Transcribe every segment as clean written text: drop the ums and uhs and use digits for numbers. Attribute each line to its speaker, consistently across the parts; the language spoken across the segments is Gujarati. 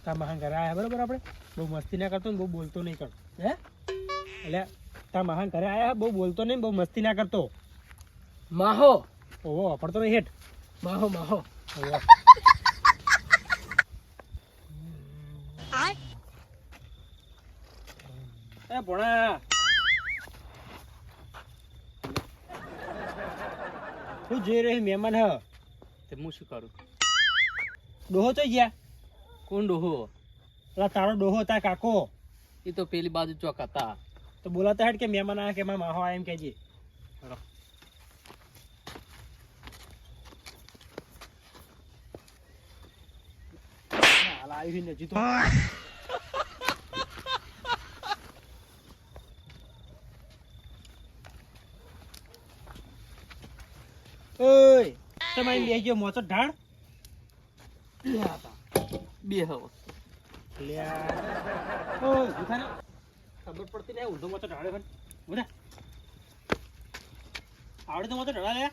Speaker 1: તા મહાન ઘરે આયા બરોબર આપણે બહુ મસ્તી ના કરતો ને બહુ બોલતો નહીં કર હે એટલે તા મહાન ઘરે આયા બહુ બોલતો નહીં બહુ મસ્તી ના કરતો
Speaker 2: માહો
Speaker 1: ઓહો પડતો નહીં હેઠ
Speaker 2: માહો માહો
Speaker 1: ઓહો એ ભોણા હું જોઈ રહ્યો મહેમાન હ
Speaker 2: તે હું શું કરું
Speaker 1: ડોહો તો ગયા
Speaker 2: કોણ ડોહો
Speaker 1: પેલા તારો ડોહો તા કાકો
Speaker 2: એ તો પેલી બાજુ ચોક હતા
Speaker 1: તો બોલાતા હેડ કે મહેમાન આયા કે મારા માહો આયા એમ કહેજે હાલ આવી નજી તો ઓય તમે અહીં બેસી ગયો મોચો ઢાળ
Speaker 2: બે હવ
Speaker 1: લ્યા ઓય ઉઠા ને ખબર પડતી નહીં ઊંધો મોચો ઢાળે પણ ઉઠા આવડે તો મોચો ઢાળા લે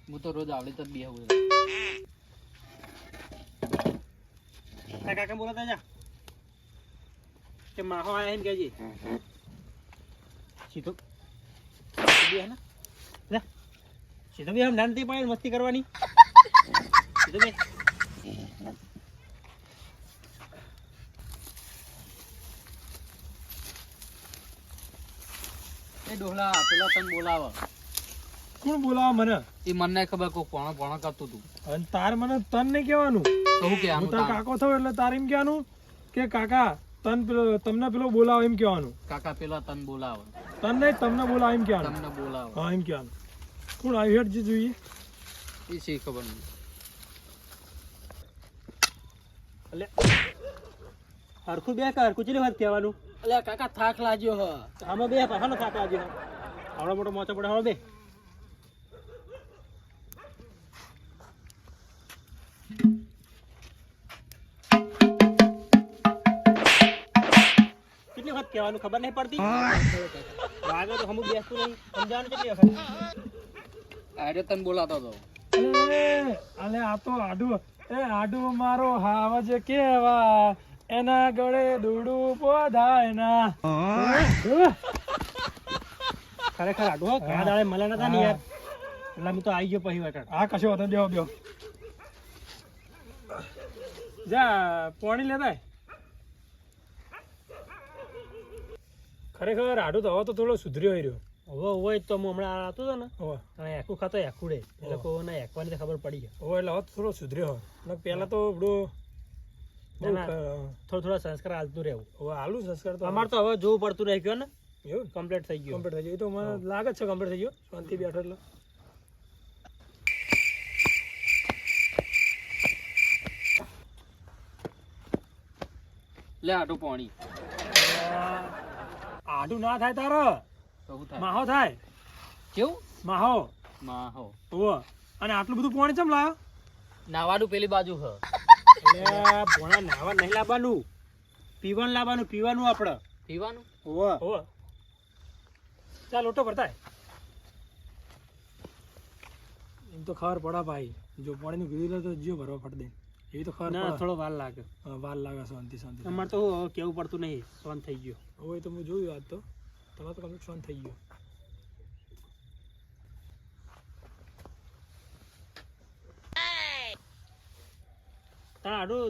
Speaker 2: હું તો રોજ આવડે તો બે હવ
Speaker 1: કાકા બોલાતા જા કે માહો આયા એમ કહેજે સીધો બે હે ને લે સીધો બે હમ નાનથી પાણી મસ્તી કરવાની સીધો બે
Speaker 2: એ ડોહલા પેલા તને બોલાવે
Speaker 1: કોણ બોલાવા મને
Speaker 2: એ મને ખબર કોઈ પોણો પોણો કરતું તું
Speaker 1: અને તાર મને તન નહીં કહેવાનું
Speaker 2: તો હું કે
Speaker 1: હું
Speaker 2: આનું
Speaker 1: તાર કાકો થયો એટલે તાર એમ કહેવાનું કે કાકા તમને પેલો બોલાવો એમ કહેવાનું
Speaker 2: કાકા પેલા તને બોલાવે
Speaker 1: તન નહીં તમને બોલાવો એમ કહેવાનું
Speaker 2: તમને બોલાવે
Speaker 1: હા એમ કહેવાનું કોણ આવી હેઠ જે જોઈએ
Speaker 2: એ શી ખબર નહીં
Speaker 1: એટલે હરખું બે કે હરખું ચીલી વાત કહેવાનું
Speaker 2: અલ્યા કાકા થાક લાગ્યો હ
Speaker 1: આમાં બે પાછાનો થાક લાગ્યો આવડો મોટો મોચો પડે હવે બે કેટલી વખત કહેવાનું ખબર નહીં પડતી વાગે તો હમું બેસતું નહીં સમજાવવાનું કેટલી વખત
Speaker 2: અરે તને બોલાતો હતો
Speaker 1: અલે આ તો આડું મારો હાવજ કેવા એના ગળે દૂડું પોધાય ના ખરેખર આડું હો ઘણા દાડે મળે નતા ને યાર એટલે હું તો આવી ગયો પછી વટાણ હા કશો હતો બેહો બેહો જા પાણી લેતા ખરેખર આડું તો હવે તો થોડો સુધર્યો રહ્યો હવે હોય તો હું હમણાં આવતો હતો ને હવે એકું ખાતો એકુડે એટલે કોને એકવાની ખબર પડી ગઈ હવે એટલે હવે થોડો સુધર્યો હોય પહેલા તો થોડા સંસ્કાર હાલતું રહેવું હવે હાલું સંસ્કાર તો અમારે તો હવે જોવું પડતું રહી ગયો ને એવું કમ્પ્લીટ થઈ ગયું કમ્પ્લીટ થઈ ગયું એ તો મને લાગે છે કમ્પ્લીટ થઈ ગયો શાંતિ બેઠો એટલે
Speaker 2: લે આટું પાણી
Speaker 1: આડું ના થાય તારો
Speaker 2: તો શું થાય
Speaker 1: માહો થાય
Speaker 2: કેવું
Speaker 1: માહો
Speaker 2: માહો
Speaker 1: ઓવો અને આટલું બધું પાણી ચમ લાવ્યો
Speaker 2: નાવાનું પેલી બાજુ હ
Speaker 1: એટલે ભોણા નાવા નહીં લાવવાનું પીવાનું આપણે
Speaker 2: પીવાનું
Speaker 1: ઓવો ચાલ લોટો ભરતાય એમ તો ખબર પડા ભાઈ જો પાણીનું કીધું તો જીવ ભરવા ફટ દે એવી તો ખબર ના થોડો વાર લાગે શાંતિ અમારે તો કેવું પડતું નહીં શાંત થઈ ગયો હવે તો હું જોયું આજ તો તમારે તો કમ્પ્લીટ શાંત થઈ ગયો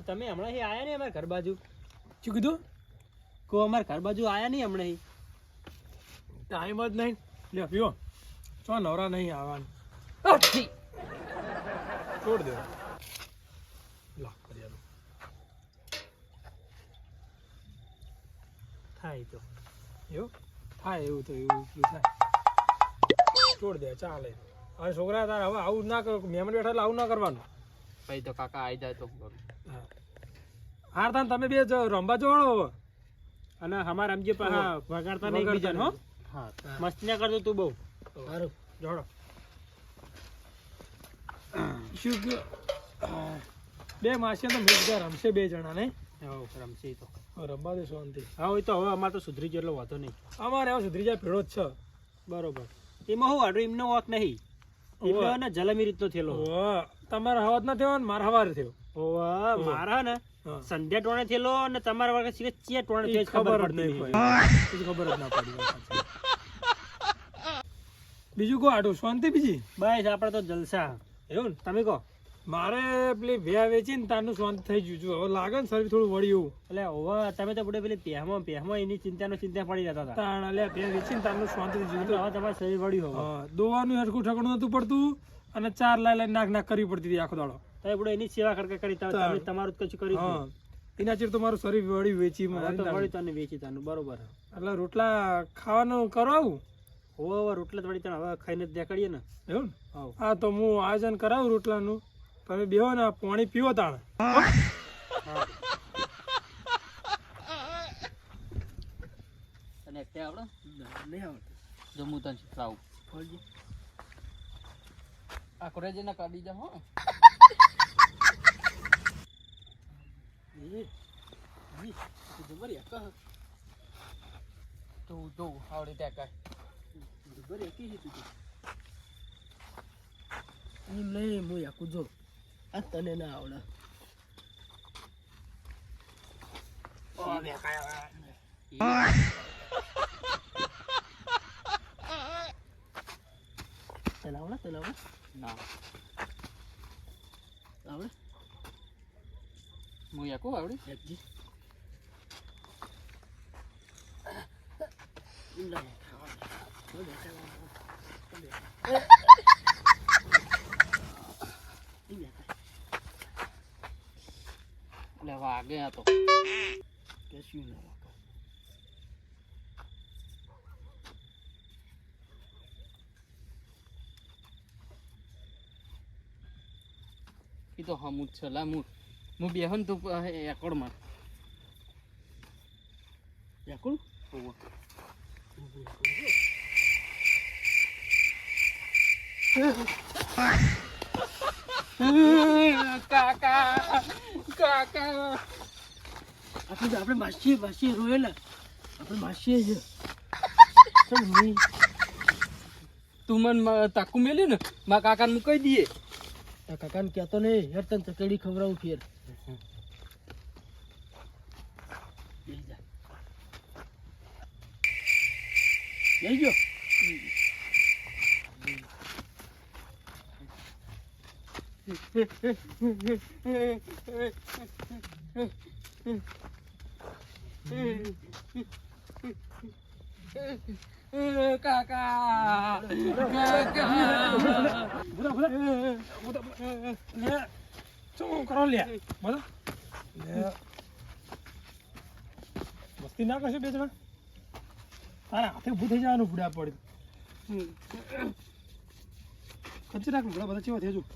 Speaker 1: તમે હમણાં આયા નહીં અમારા ઘર બાજુ શું કીધું અમારા ઘર બાજુ આયા નહીં હમણાં ટાઈમ જ નહીં લે પીવો ચો નવરા નહીં આવવાનું છોડ દો થાય તો એવું થાય એવું તો એવું થાય છોડ દે ચાલે હવે છોકરા તારે હવે આવું ના કરો મહેમાન બેઠા એટલે આવું ના કરવાનું
Speaker 2: પછી તો કાકા આવી જાય તો કરું
Speaker 1: હાર તાન તમે બે રમવા જોડો હવે અને અમારે રમજી વગાડતા નહીં એકબીજાને હો હા મસ્તી ના કરતો તું બહુ સારું જોડો શું બે માસિયા તો મિલતા રમશે બે જણા ને રમશે તો રમવા દે શાંતિ હા હોય તો હવે અમારે તો સુધરી ગયો એટલો વાંધો નહીં અમારે હવે સુધરી જાય ભેળો જ છે બરોબર એમાં હું આડું એમનો વોક નહીં એમને જલમી રીતનો થયેલો તમારા હવાજ ના થયો ને મારા હવારે થયો
Speaker 3: ઓવા મારા ને
Speaker 1: હા.
Speaker 3: સંધ્યા ટોણે થયેલો ને તમારા વાગે સીધે ચિયા ટોણે થયો
Speaker 1: ખબર જ
Speaker 3: પડતી
Speaker 1: નહીં
Speaker 3: નહીં.
Speaker 1: પડી. ખબર જ ના પડી. બીજું કહો આટું શાંતિ બીજી
Speaker 3: બસ આપણે તો જલસા.
Speaker 1: એવું ને
Speaker 3: તમે કહો.
Speaker 1: મારે પેલી ભેયા વેચી ને તારનું શાંત થઈ ગયું છું હવે લાગે ને શરીર થોડું વળ્યું
Speaker 3: એટલે ઓવા તમે તો બધે પેલી પહેમાં એની ચિંતા પડી જતા હતા.
Speaker 1: તાણ અલ્યા ભેયા વેચી ને તારનું શાંતિ થઈ
Speaker 3: હવે
Speaker 1: ગયું
Speaker 3: તમારે શરીર વળ્યું હવે.
Speaker 1: દોવાનું હરખું ઠકણું નતું પડતું અને 4 લાઈ નાક નાક કરવી પડતી હતી આખો દાડો
Speaker 3: તમે બધે એની જ સેવા ખડકા કરી તમે તમારું જ કશું કર્યું જ
Speaker 1: હા
Speaker 3: નહીં.
Speaker 1: એના ચીર તો મારું શરીર વળી વેચી
Speaker 3: હવે તો વળી તને વેચી તાનું બરોબર.
Speaker 1: એટલે રોટલા ખાવાનું કરાવું
Speaker 3: હવે રોટલા તો વળી તને હવે ખાઈને જ દેખાડીએ ને.
Speaker 1: એવું ને
Speaker 3: હાવ.
Speaker 1: હા તો હું આયોજન કરાવું રોટલાનું તમે બેહો ને પાણી પીવો તાણ
Speaker 2: તને એકટે આવડે
Speaker 3: નહીં આવડતું.
Speaker 2: જો હું તને શીખડાવું
Speaker 3: બોલજે.
Speaker 2: આ કોરેજી ના કાઢી જા હો
Speaker 3: જબર એક
Speaker 2: તું તું આવડી ત્યાં કાઢ
Speaker 3: જબર એક એમ નહીં હું યાકું જો આ તને ના આવડે. તને આવડે
Speaker 2: ના
Speaker 3: આવડે
Speaker 2: હું યાકું આવડી
Speaker 3: એકજી.
Speaker 2: એટલે વાગે આ તો
Speaker 3: કશું ના
Speaker 2: એ તો હમું જ છે લા હું બેહન તું એકડમાં
Speaker 3: યાકું
Speaker 2: કાકા કાકા
Speaker 3: આપણે માસીએ રોયેલા આપણે માસીએ છે. ચલ નહીં
Speaker 2: તું મને તાકુ મેલ્યું ને મારા કાકાને મૂકી દઈએ
Speaker 3: તારા કાકાને કહેતો નહીં યાર તને ચકડી ખવડાવું ફેર. લઈ ગયો.
Speaker 2: કાકા
Speaker 1: શું કરો લ્યા બોલો મસ્તી ના કરશે બે જણા તારા હાથે ઊભું થઈ જવાનું બુડા પડી ખર્ચી રાખ બુડા બધા ચેવા થયા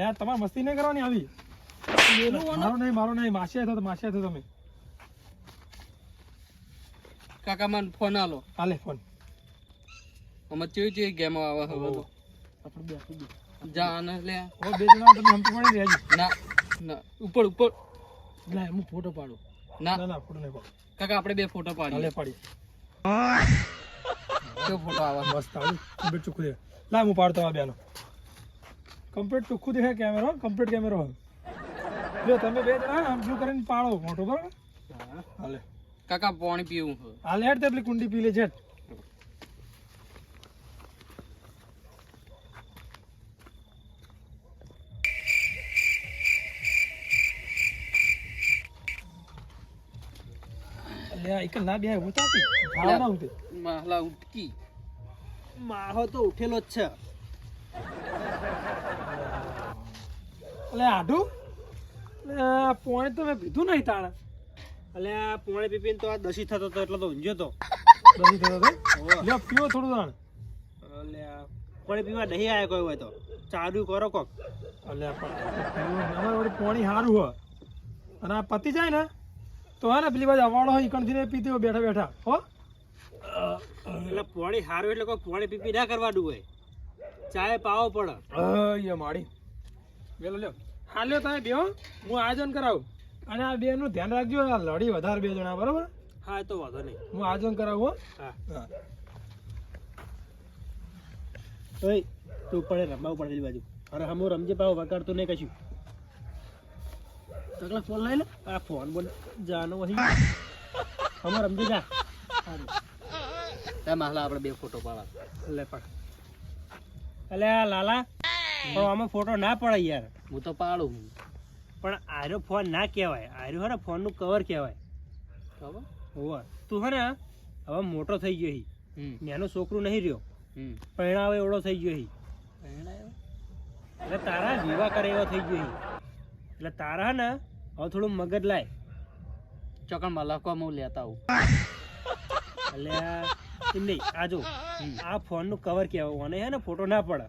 Speaker 1: યાર તમારે મસ્તી નહીં કરવાની આવી મારો નહીં માસિયા થયો તમે
Speaker 2: કાકા મને ફોન આલો
Speaker 1: હાલે ફોન
Speaker 2: અમે ચેવી ગેમ આવે હવે તો
Speaker 3: આપણે બે આપી દે.
Speaker 2: જા આને લે
Speaker 1: ઓ બે જણા તમે હમતી પડી રહેજો
Speaker 2: ના ના ઉપર ઉપર
Speaker 3: લે હું ફોટો પાડું.
Speaker 2: ના
Speaker 1: ના ફોટો નહીં પાડો
Speaker 2: કાકા આપણે બે ફોટો
Speaker 1: હાલે
Speaker 2: પાડીએ
Speaker 1: પાડી
Speaker 2: કેવો ફોટો આવે
Speaker 1: મસ્ત આવી કમ્પ્લીટ ચોખ્ખું દેખાય લા હું પાડતો આ બેનો કમ્પ્લીટ ચોખ્ખું દેખાય કેમેરો કમ્પ્લીટ કેમેરો જો તમે બે જણા આમ શું કરીને પાડો ફોટો બરાબર હાલે
Speaker 2: કાકા પાણી પીવું છે
Speaker 1: હાલે હેડ તે પેલી કુંડી પી લે છે લે એક ના બે ઉતાતી ભાવ ના ઉતે
Speaker 2: માહલા ઉટકી
Speaker 3: માહો તો ઉઠેલો જ છે.
Speaker 1: એટલે આઢું પોણે તો મેં પીધું નહીં તાણે
Speaker 3: એટલે આ પોણે પીપીને તો આ દસી થતો હતો એટલે તો ઊંઝ્યો તો.
Speaker 1: દહીં થયો તો લે પીવો થોડું તાણ
Speaker 3: એટલે આ પોણે પીવા નહીં આવ્યો કોઈ હોય તો ચાલુ કરો કોક.
Speaker 1: એટલે અમારે વળી પોણી સારું હોય અને આ પતી જાય ને તો હે ને પેલી બાજુ અવાડો હોય ઈકણથી ને પીતી હોય બેઠા બેઠા હો
Speaker 3: એટલે પોણી સારું એટલે કોઈ પોણે પીપી ના કરવાનું હોય ચાય પાવો પડે.
Speaker 1: અయ్యా માડી વેલો લ્યો હા લ્યો તમે બેહો હું આયોજન કરાવું અને આ બેનું ધ્યાન રાખજો આ લડી વધારે બે જણા બરાબર
Speaker 3: હા એ તો વાંધો નહીં.
Speaker 1: હું આયોજન કરાવું હો
Speaker 3: હા
Speaker 1: હા
Speaker 3: ઓય તું પડે રમવા પડે પેલી બાજુ અરે હમો રમજે પાવ વગાડતો નહીં કશું તકલા ફોન લઈ લે આ ફોન બોલ જાનો વહી હમો રમજે જા
Speaker 2: તે માહલા આપણે બે ફોટો પાડા
Speaker 3: લે પડ અલે આ લાલા પણ આમાં ફોટો ના પડે યાર
Speaker 2: હું તો પાડું
Speaker 3: પણ આર્યો ફોન ના કહેવાય આર્યો હે ને ફોનનું કવર કહેવાય
Speaker 2: ખબર
Speaker 3: હોવા તું હે ને હવે મોટો થઈ ગયો હી નાનો છોકરું નહીં રહ્યો પરણાવે એવડો થઈ ગયો હી એટલે તારા વિવાહ કરે એવો થઈ ગયો હી એટલે તારા હે ને હવે થોડું મગજ લાય
Speaker 2: ચોકણ મલાકો હું લેતા આવું
Speaker 3: એટલે એમ નહીં આ જો આ ફોનનું કવર કહેવાય ઓને હે ને ફોટો ના પડે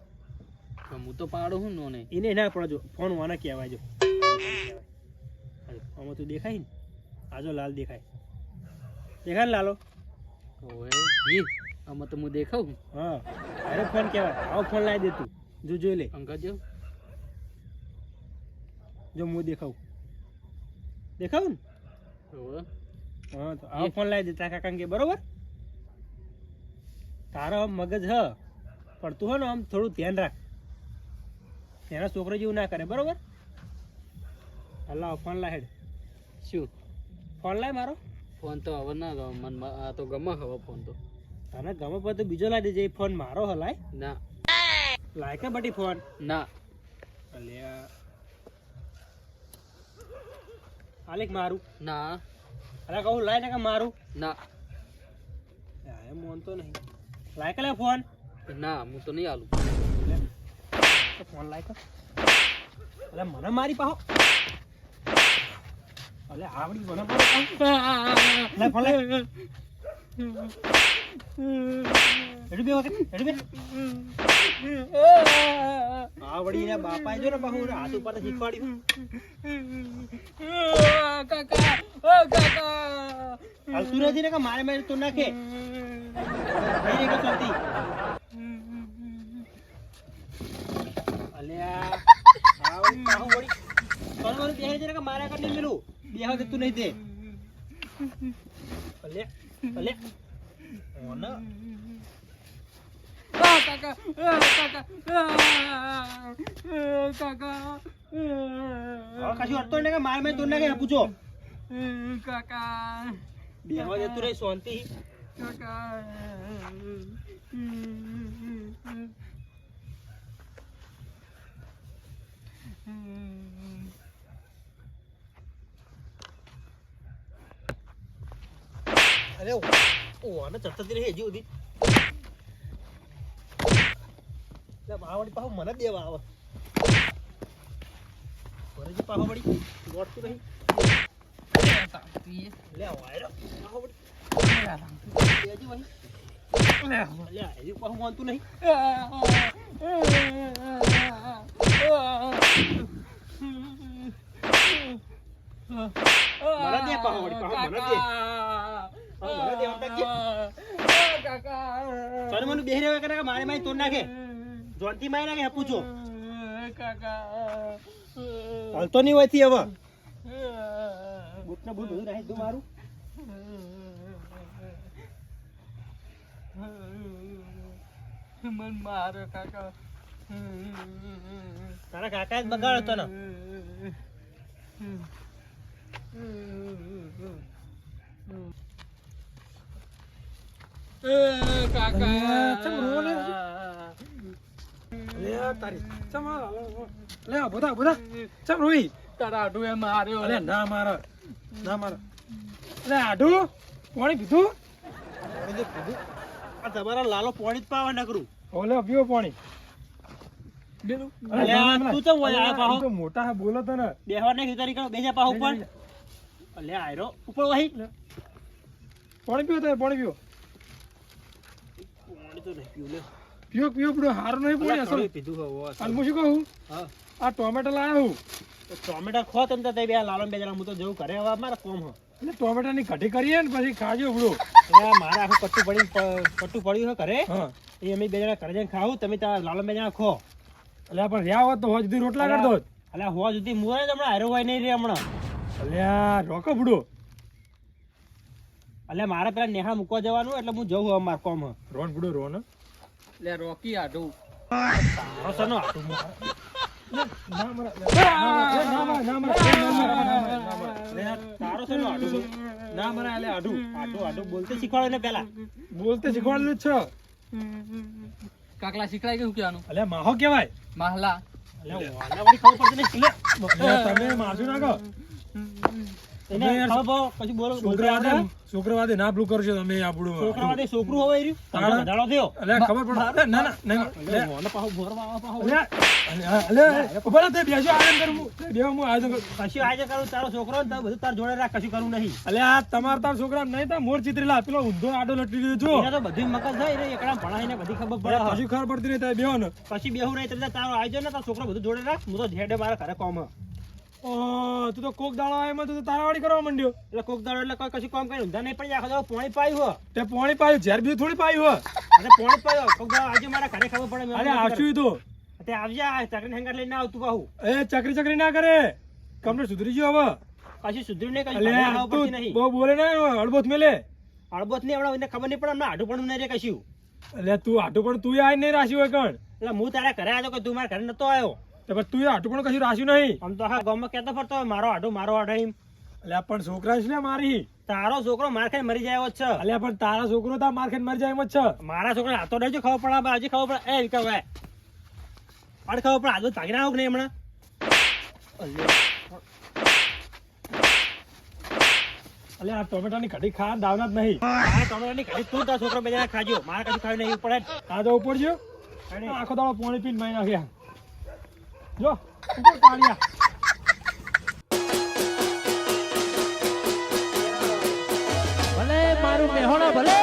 Speaker 2: હું તો પાડું હું નોને
Speaker 3: એને ના પડે જો ફોન ઓને કહેવાય જો આમાં તું દેખાય ને આજો લાલ દેખાય દેખાય ને લાલો
Speaker 2: ઓએ ઈ આમાં તો હું દેખાઉં
Speaker 3: હા અરે ફોન કહેવાય આવો ફોન લાવી દે તું જો જોઈ લે
Speaker 2: અંકલ જો
Speaker 3: જો હું દેખાવું દેખાવું ને
Speaker 2: ઓએ
Speaker 3: હા તો આવો ફોન લાવી દે તારા કાકાને કે બરોબર તારો મગજ હ પણ તું હે ને આમ થોડું ધ્યાન રાખ તેના છોકરો જેવું ના કરે બરોબર હલાવ ફોન લાય હેડ
Speaker 2: શું
Speaker 3: ફોન લાય મારો
Speaker 2: ફોન તો હવે ના ગમે મને આ તો ગમે હવે ફોન તો
Speaker 3: તને ગમે પર તો બીજો લાવી દેજે એ ફોન મારો હલાય
Speaker 2: ના
Speaker 3: લાય કે બટી ફોન
Speaker 2: ના
Speaker 3: અલ્યા આલેક મારું
Speaker 2: ના
Speaker 3: અરે કહું લાય ને કે મારું
Speaker 2: ના
Speaker 3: એમ મોનતો નહીં લાય કે લે ફોન
Speaker 2: ના હું તો નહીં આલું
Speaker 3: ફોન લાય કે અલે મને મારી પાહો અલે આવડી મને મારી પાહો લે ફોન લે એડી બે વખત એડી બે આવડી ને બાપાએ જો ને પાહો હાથ ઉપર શીખવાડ્યું
Speaker 2: કાકા ઓ કાકા
Speaker 3: હાલ તું નથી ને કે મારે મેં તું નાખે નહીં રે કે ચોથી અલ્યા આવડી પાહો વળી તને મને બેહે છે ને કે મારા કર નહીં મેલું બેહવા દેતું નહીં તે અલ્યા અલ્યા ઓના
Speaker 2: કાકા કાકા કાકા
Speaker 3: હવે કશું અડતો ને કે મારે મેં તું નાખે પૂછો
Speaker 2: કાકા
Speaker 3: બેહવા દેતું રહી શાંતિ
Speaker 2: કાકા
Speaker 3: અરે ઓને ચત્તતી રહી હજી સુધી લે બાવડી પાહો મને દેવા આવે વરજી પાહો વળી ગોઠતું નહીં લે વાયરો પાહો વળી દેજી વહી લે હજી પાહો માનતું નહીં મને દે પાહો વળી પાહો મને દે મને દે વખત કે
Speaker 2: કાકા
Speaker 3: ચાલ મને બેહી રહેવા કરે મારે મારી તોડ નાખે જોનથી મારી નાખે પૂછો
Speaker 2: કાકા
Speaker 3: હાલતો નહીં હોયથી હવે બૂટ ને બૂટ બધું રાખી દઉં મારું
Speaker 2: મન મારો કાકા
Speaker 3: તારા કાકા જ બગાડો તને
Speaker 2: તારા આડું એ માર્યો
Speaker 1: ના મારો અરે આઢું પાણી પીધું
Speaker 3: આ તમારા લાલો પોણી જ પાવા નકરું
Speaker 1: ઓલે પીવો પાણી
Speaker 3: તું તો આયા પાહો
Speaker 1: તો મોટા હે બોલો તો ને
Speaker 3: બેહવા નહીં તારી કરો બેજા પાહો ઉપર અલે આયરો ઉપર વહી
Speaker 1: પાણી પીવો તો પાણી પીવો
Speaker 3: પોણી તો નહીં પીવું લે
Speaker 1: પીવો પીવો પડ્યો હારું નહીં પાણી અસલ
Speaker 3: પીધું હવે
Speaker 1: અને હું શું કહું
Speaker 3: હા
Speaker 1: આ ટોમેટો લાવ્યો હું
Speaker 3: ટોમેટા ખો તમ તો બે લાલો બે જણા હું તો જવું ઘરે હવે મારા કોમ હો
Speaker 1: એટલે ટોમેટાની કઢી કરીએ ને પછી ખાજો બડો
Speaker 3: એટલે મારે આખું કટ્ટું પડ્યું હે ઘરે
Speaker 1: હા
Speaker 3: એ અમે બે જણા ઘરે જઈને ખાવું તમે ત્યાં લાલો બે જણા ખો
Speaker 1: એટલે પણ રહ્યા હોત તો હોજ સુધી રોટલા કરતો હોત
Speaker 3: એટલે હોવા સુધી મુરે જ હમણાં હારો હોય નહીં રે હમણાં
Speaker 1: એટલે આ રોકો બડો
Speaker 3: એટલે મારે પેલા નેહા મૂકવા જવાનું એટલે હું જવું હવે મારે કોમ હે
Speaker 1: રોન બડો રોન
Speaker 2: લે રોકી આડું
Speaker 3: તારો સનો આટું
Speaker 1: ના મરા ના મરા ના મરા
Speaker 3: તારો સનો આટું
Speaker 1: ના મરા એટલે આડું
Speaker 3: આટું બોલતે શીખવાડે ને પેલા
Speaker 1: બોલતે શીખવાડેલું જ છે.
Speaker 2: કાકલા શીખડાય કે શું કહેવાનું?
Speaker 1: અલ્યા માહો કહેવાય.
Speaker 2: માહલા.
Speaker 3: એટલે વાલા વાળી ખબર પડતી નહીં.
Speaker 1: અલ્યા તમે મારશું નાખો.
Speaker 3: એને ખબર પછી બોલો
Speaker 1: શુક્રવારે ના પેલું કરશો તમે આપણું
Speaker 3: છોકરાવાદે છોકરું હવે રહ્યું તારો વધારો થયો.
Speaker 1: અલ્યા ખબર પડે ના ના નહીં
Speaker 3: એટલે મોને પાહો ભોરવા પાહો
Speaker 1: અલ્યા ઉભા રહો, તે બેસો આનંદ કરું બેહો હું આયોજન કરું.
Speaker 3: કશું આજે કરું તારો છોકરો ને તાર બધું તાર જોડે રાખ કશું કરું નહીં.
Speaker 1: અલ્યા તમાર તાર છોકરા નહીં તો મોર ચિત્રેલા પેલો ઊંધો આડો લટકી દીધો છો.
Speaker 3: એને તો બધી મગજ થાય રે એકડા ભણાઈને બધી ખબર પડે.
Speaker 1: કશું ખબર પડતી નહીં, તમે બેહો ને.
Speaker 3: પછી બેહું નહીં એટલે તારો આયોજન ને તારો છોકરો બધું જોડે રાખ. હું તો ઢેડે મારા ઘરે કોમ
Speaker 1: ઓહ, તું તો કોક દાડો આવ્યો તું તો તારાવાડી કરવા માંડ્યો.
Speaker 3: એટલે કોક દાડો એટલે કોઈ કશું કામ કરી ઊંધા નહીં પડી આખો દાડો પોણી પાયું હો.
Speaker 1: તે પોણી પાયું ઝેર બીજું થોડી પાયું હો.
Speaker 3: અને પોણી પાયો કોક દાડો આજે મારા ઘરે ખબર પડે.
Speaker 1: અરે આવશું તો
Speaker 3: તે આવજે આ ચકરી હેંગર લઈને આવતું પાહું.
Speaker 1: એ ચકરી ના કરે, કમ્પ્લીટ સુધરી ગયો હવે.
Speaker 3: કશું સુધર્યું નહીં કશું
Speaker 1: અલ્યા
Speaker 3: ભણાવવા
Speaker 1: તું
Speaker 3: પડતી નહીં.
Speaker 1: બહુ બોલે ને અડબોત મેલે.
Speaker 3: અડબોત નહીં હમણાં એને ખબર નહીં પડે હમણાં આઢું પણ નહીં રે કશું.
Speaker 1: અલ્યા તું આટું પણ તું આઈ નહીં રાખ્યું હોય કણ.
Speaker 3: એટલે હું તારા ઘરે આવ્યો કે તું મારા ઘરે નતો આવ્યો.
Speaker 1: તો પછી તું આટું પણ કશું રાખ્યું નહીં.
Speaker 3: આમ તો હા ગામમાં કહેતો ફરતો હોય મારો આઢો એમ.
Speaker 1: અલ્યા પણ છોકરા છે ને મારી.
Speaker 3: તારો છોકરો માર ખાઈને મરી જાય એવો જ છે.
Speaker 1: અલ્યા પણ તારા છોકરો તાર માર ખાઈને મરી જાય એમ જ છે.
Speaker 3: મારા છોકરા હાથો રહેજો ખબર પડે હજી ખબર પડે એ વિકા ભાઈ અડ ખબર પડે હાથો ભાગી ના આવો કે નહીં હમણાં.
Speaker 1: અલ્યા આ ટોમેટાની કઢી ખા દાવના જ નહીં.
Speaker 3: મારા ટોમેટોની ઘડી તું તારા છોકરો બે જણા ખાજો મારે કશું ખાવી નહીં પડે.
Speaker 1: આ તો ઉપર જો આખો દાડો પાણી પીને મારી નાખ્યા. જો ઉપર પાડ્યા.
Speaker 3: ભલે મારું મેહોણા ભલે